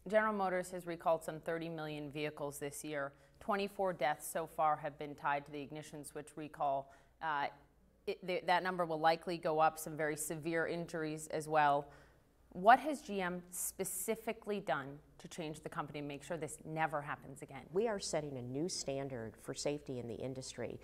General Motors has recalled some 30 million vehicles this year. 24 deaths so far have been tied to the ignition switch recall. That number will likely go up, some very severe injuries as well. What has GM specifically done to change the company and make sure this never happens again? We are setting a new standard for safety in the industry.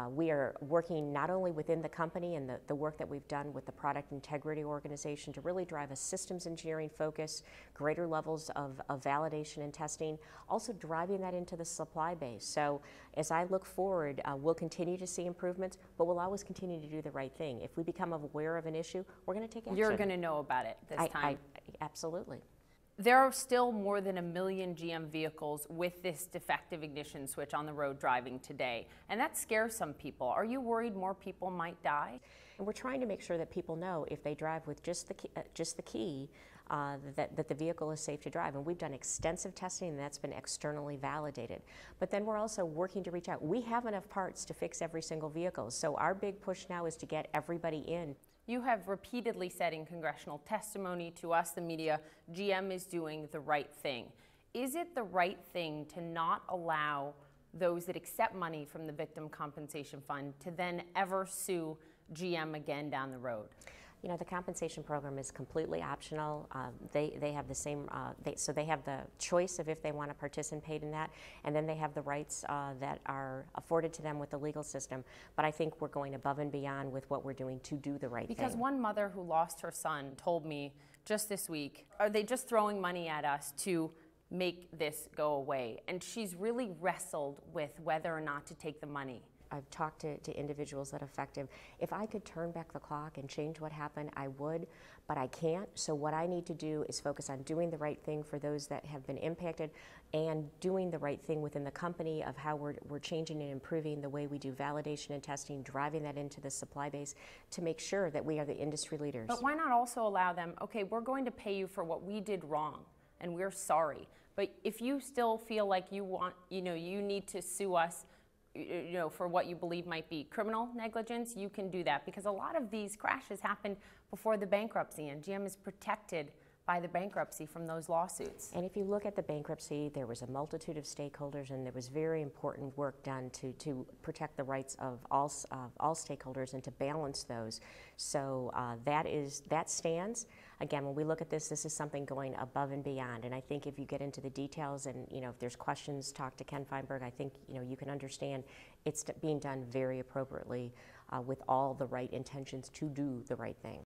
We are working not only within the company and the work that we've done with the product integrity organization to really drive a systems engineering focus, greater levels of validation and testing, also driving that into the supply base. So as I look forward, we'll continue to see improvements, but we'll always continue to do the right thing. If we become aware of an issue, we're going to take action. You're going to know about it this time. Absolutely. There are still more than 1 million GM vehicles with this defective ignition switch on the road driving today, and that scares some people. Are you worried more people might die? And we're trying to make sure that people know if they drive with just the key, that the vehicle is safe to drive. And we've done extensive testing, and that's been externally validated. But then we're also working to reach out. We have enough parts to fix every single vehicle, so our big push now is to get everybody in. You have repeatedly said in congressional testimony to us, the media, GM is doing the right thing. Is it the right thing to not allow those that accept money from the Victim Compensation Fund to then ever sue GM again down the road? You know, the compensation program is completely optional. They have the same, so they have the choice of if they want to participate in that, and then they have the rights that are afforded to them with the legal system. But I think we're going above and beyond with what we're doing to do the right thing. Because one mother who lost her son told me just this week, are they just throwing money at us to make this go away? And she's really wrestled with whether or not to take the money. I've talked to individuals that are affected. If I could turn back the clock and change what happened, I would, but I can't. So what I need to do is focus on doing the right thing for those that have been impacted and doing the right thing within the company of how we're changing and improving the way we do validation and testing, driving that into the supply base to make sure that we are the industry leaders. But why not also allow them, okay, we're going to pay you for what we did wrong and we're sorry. But if you still feel like you want, you need to sue us, for what you believe might be criminal negligence, you can do that, because a lot of these crashes happened before the bankruptcy, and GM is protected by the bankruptcy from those lawsuits. And if you look at the bankruptcy, there was a multitude of stakeholders, and there was very important work done to protect the rights of all stakeholders and to balance those. So that stands. Again, when we look at this is something going above and beyond. And I think if you get into the details and if there's questions, talk to Ken Feinberg. I think you can understand it's being done very appropriately with all the right intentions to do the right thing.